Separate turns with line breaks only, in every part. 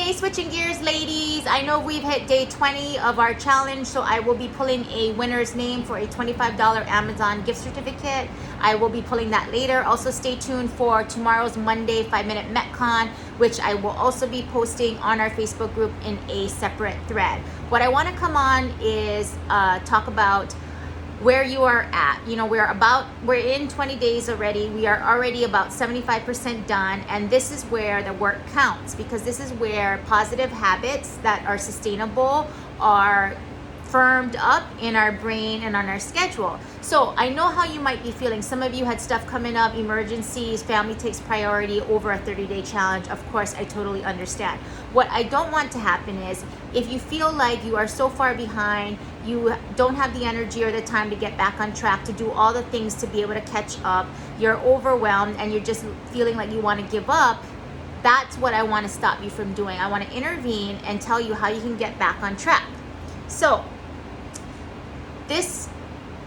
Hey, switching gears, ladies. I know we've hit day 20 of our challenge, so I will be pulling a winner's name for a $25 Amazon gift certificate. I will be pulling that later. Also, stay tuned for tomorrow's Monday 5-minute Metcon, which I will also be posting on our Facebook group in a separate thread. What I want to come on is talk about where you are at. You know, we're in 20 days already. We are already about 75% done, and this is where the work counts, because this is where positive habits that are sustainable are firmed up in our brain and on our schedule. So I know how you might be feeling. Some of you had stuff coming up, emergencies, family takes priority over a 30-day challenge. Of course, I totally understand. What I don't want to happen is, if you feel like you are so far behind, you don't have the energy or the time to get back on track, to do all the things to be able to catch up, you're overwhelmed and you're just feeling like you want to give up, that's what I want to stop you from doing. I want to intervene and tell you how you can get back on track. So this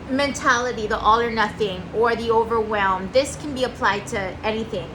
mentality, the all or nothing or the overwhelm, this can be applied to anything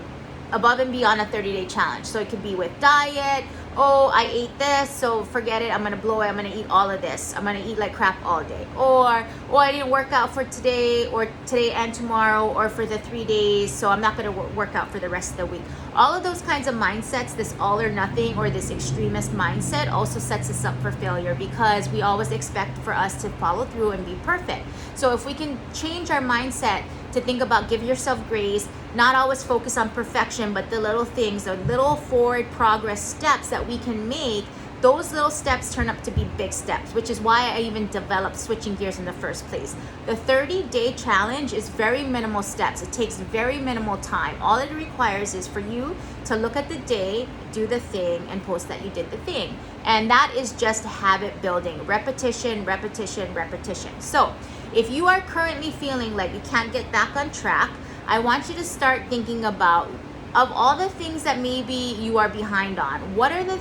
above and beyond a 30-day challenge. So it could be with diet. Oh, I ate this, so forget it, I'm gonna blow it, I'm gonna eat all of this, I'm gonna eat like crap all day. Or, oh, I didn't work out for today, or today and tomorrow, or for the 3 days, so I'm not gonna work out for the rest of the week. All of those kinds of mindsets, this all or nothing or this extremist mindset, also sets us up for failure, because we always expect for us to follow through and be perfect. So if we can change our mindset to think about give yourself grace, not always focus on perfection, but the little things, the little forward progress steps that we can make, those little steps turn up to be big steps, which is why I even developed switching gears in the first place. The 30-day challenge is very minimal steps. It takes very minimal time. All it requires is for you to look at the day, do the thing, and post that you did the thing. And that is just habit building, repetition, repetition, repetition. So if you are currently feeling like you can't get back on track, I want you to start thinking about, of all the things that maybe you are behind on, what are the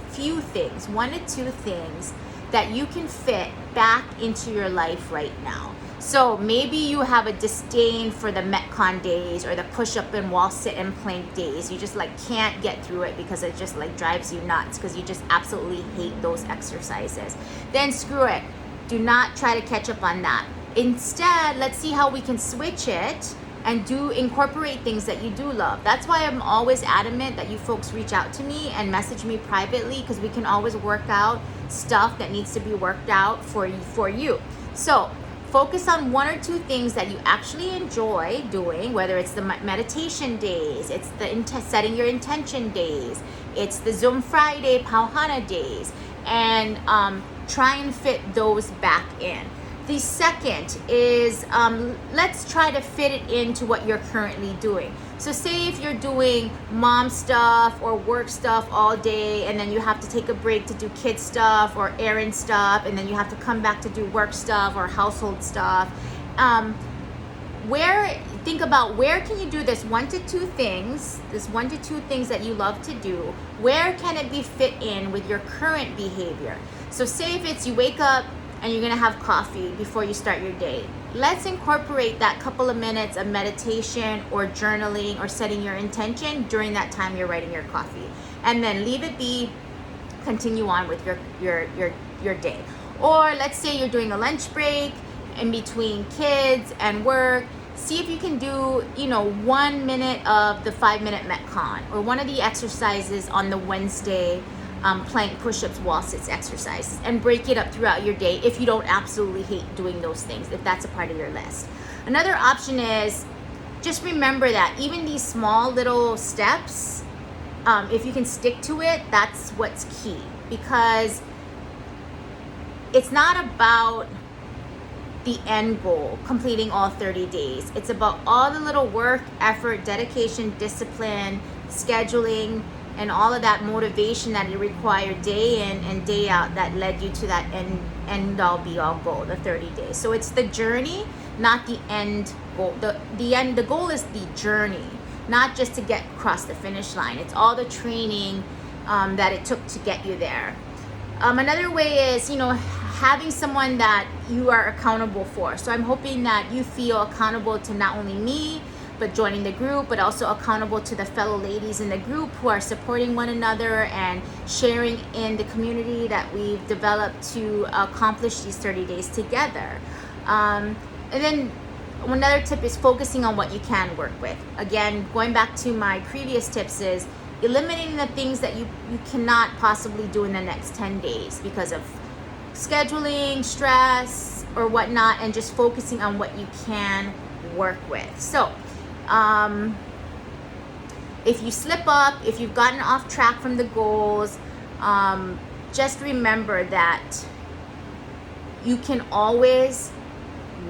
few things, 1 to 2 things that you can fit back into your life right now. So maybe you have a disdain for the Metcon days or the push-up and wall sit and plank days. You just like can't get through it because it just like drives you nuts, because you just absolutely hate those exercises. Then screw it. Do not try to catch up on that. Instead, let's see how we can switch it and incorporate things that you do love. That's why I'm always adamant that you folks reach out to me and message me privately, because we can always work out stuff that needs to be worked out for you. So focus on 1 or 2 things that you actually enjoy doing, whether it's the meditation days, it's the setting your intention days, it's the Zoom Friday, Pauhana days, and try and fit those back in. The second is, let's try to fit it into what you're currently doing. So say if you're doing mom stuff or work stuff all day, and then you have to take a break to do kid stuff or errand stuff, and then you have to come back to do work stuff or household stuff. Think about where can you do this 1 to 2 things, that you love to do, where can it be fit in with your current behavior? So say if it's you wake up and you're gonna have coffee before you start your day. Let's incorporate that couple of minutes of meditation or journaling or setting your intention during that time you're writing your coffee. And then leave it be, continue on with your day. Or let's say you're doing a lunch break in between kids and work. See if you can do, 1 minute of the 5-minute Metcon, or one of the exercises on the Wednesday plank, push-ups, wall sits exercises, and break it up throughout your day if you don't absolutely hate doing those things, if that's a part of your list. Another option is just remember that even these small little steps, if you can stick to it, that's what's key, because it's not about the end goal, completing all 30 days. It's about all the little work, effort, dedication, discipline, scheduling, and all of that motivation that you require day in and day out that led you to that end all be all goal, the 30 days. So it's the journey, not the end goal. The goal is the journey, not just to get across the finish line. It's all the training that it took to get you there. Another way is, having someone that you are accountable for. So I'm hoping that you feel accountable to not only me, but joining the group, but also accountable to the fellow ladies in the group who are supporting one another and sharing in the community that we've developed to accomplish these 30 days together. And then another tip is focusing on what you can work with. Again, going back to my previous tips is eliminating the things that you cannot possibly do in the next 10 days because of scheduling, stress, or whatnot, and just focusing on what you can work with. So, if you slip up, if you've gotten off track from the goals, just remember that you can always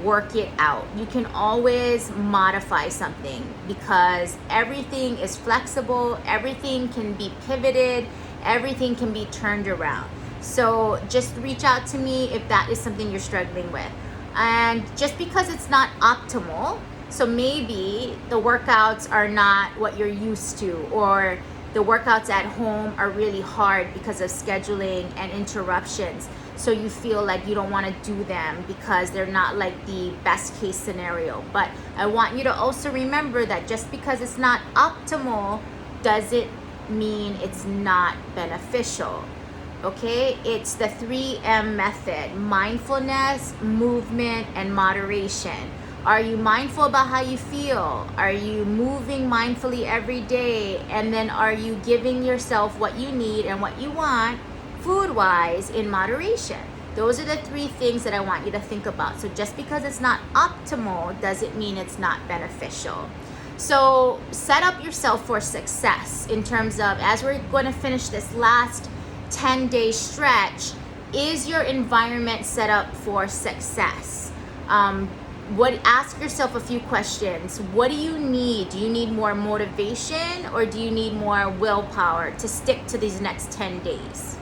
work it out. You can always modify something because everything is flexible, everything can be pivoted, everything can be turned around. So just reach out to me if that is something you're struggling with. And just because it's not optimal, so maybe the workouts are not what you're used to, or the workouts at home are really hard because of scheduling and interruptions. So you feel like you don't want to do them because they're not like the best case scenario. But I want you to also remember that just because it's not optimal doesn't mean it's not beneficial. Okay, it's the 3M method: mindfulness, movement, and moderation. Are you mindful about how you feel? Are you moving mindfully every day? And then are you giving yourself what you need and what you want food-wise in moderation? Those are the three things that I want you to think about. So just because it's not optimal doesn't mean it's not beneficial. So set up yourself for success in terms of, as we're going to finish this last 10-day stretch, is your environment set up for success? Ask yourself a few questions. What do you need? Do you need more motivation, or do you need more willpower to stick to these next 10 days?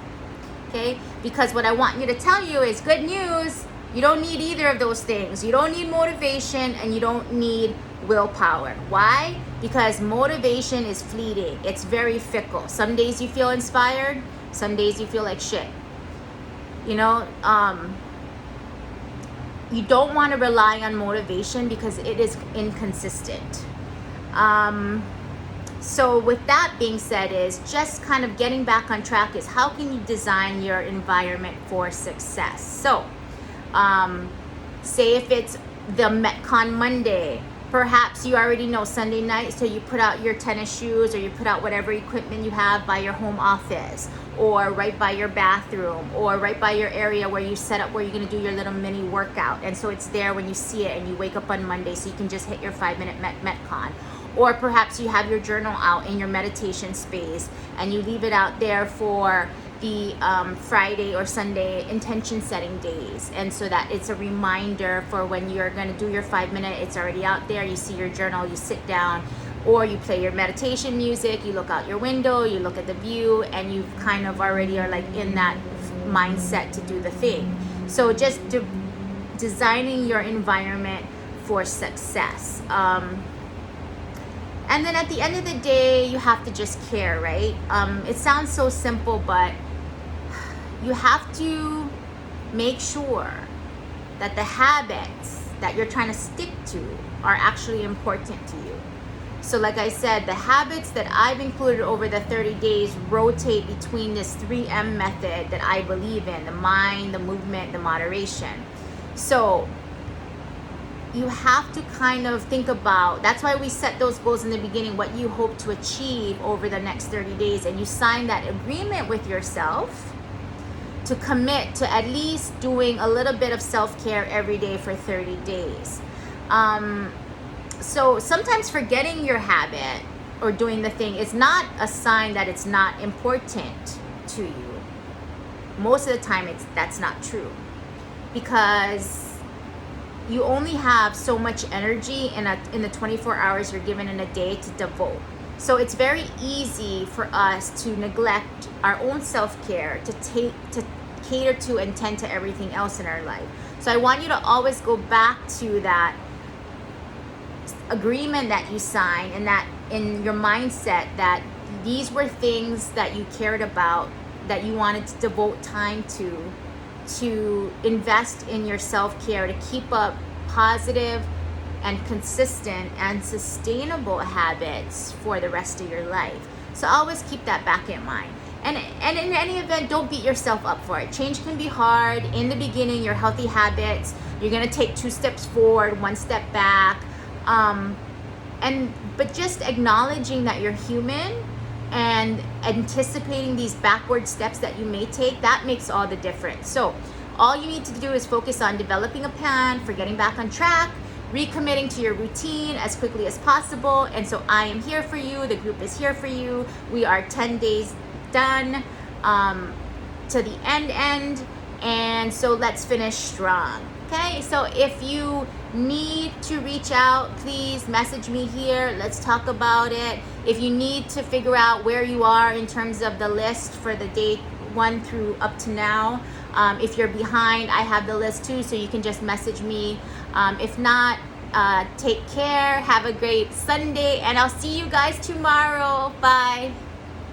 Okay, because what I want you to tell you is good news. You don't need either of those things. You don't need motivation and you don't need willpower. Why? Because motivation is fleeting. It's very fickle. Some days you feel inspired, some days you feel like shit. You know, you don't want to rely on motivation because it is inconsistent. So with that being said, is just kind of getting back on track is how can you design your environment for success? So say if it's the Metcon Monday, perhaps you already know Sunday night, so you put out your tennis shoes or you put out whatever equipment you have by your home office, or right by your bathroom, or right by your area where you set up where you're going to do your little mini workout, and so it's there when you see it and you wake up on Monday so you can just hit your 5-minute Metcon. Or perhaps you have your journal out in your meditation space and you leave it out there for the Friday or Sunday intention setting days, and so that it's a reminder for when you're going to do your 5-minute. It's already out there. You see your journal, you sit down, or you play your meditation music, you look out your window, you look at the view, and you kind of already are like in that mindset to do the thing. So just designing your environment for success. And then at the end of the day, you have to just care, right? It sounds so simple, but you have to make sure that the habits that you're trying to stick to are actually important to you. So like I said, the habits that I've included over the 30 days rotate between this 3M method that I believe in: the mind, the movement, the moderation. So you have to kind of think about, that's why we set those goals in the beginning, what you hope to achieve over the next 30 days. And you sign that agreement with yourself to commit to at least doing a little bit of self-care every day for 30 days. So sometimes forgetting your habit or doing the thing is not a sign that it's not important to you. Most of the time that's not true, because you only have so much energy in the 24 hours you're given in a day to devote. So it's very easy for us to neglect our own self-care to cater to and tend to everything else in our life. So I want you to always go back to that agreement that you signed, and that in your mindset that these were things that you cared about, that you wanted to devote time to invest in your self-care, to keep up positive and consistent and sustainable habits for the rest of your life. So always keep that back in mind. And in any event, don't beat yourself up for it. Change can be hard. In the beginning, your healthy habits, you're gonna take 2 steps forward, 1 step back. But just acknowledging that you're human and anticipating these backward steps that you may take, that makes all the difference. So all you need to do is focus on developing a plan for getting back on track, recommitting to your routine as quickly as possible. And so I am here for you. The group is here for you. We are 10 days done to the end. And so let's finish strong. Okay, so if you need to reach out, please message me here. Let's talk about it. If you need to figure out where you are in terms of the list for the day 1 through up to now, if you're behind, I have the list too, so you can just message me. If not, take care. Have a great Sunday, and I'll see you guys tomorrow. Bye.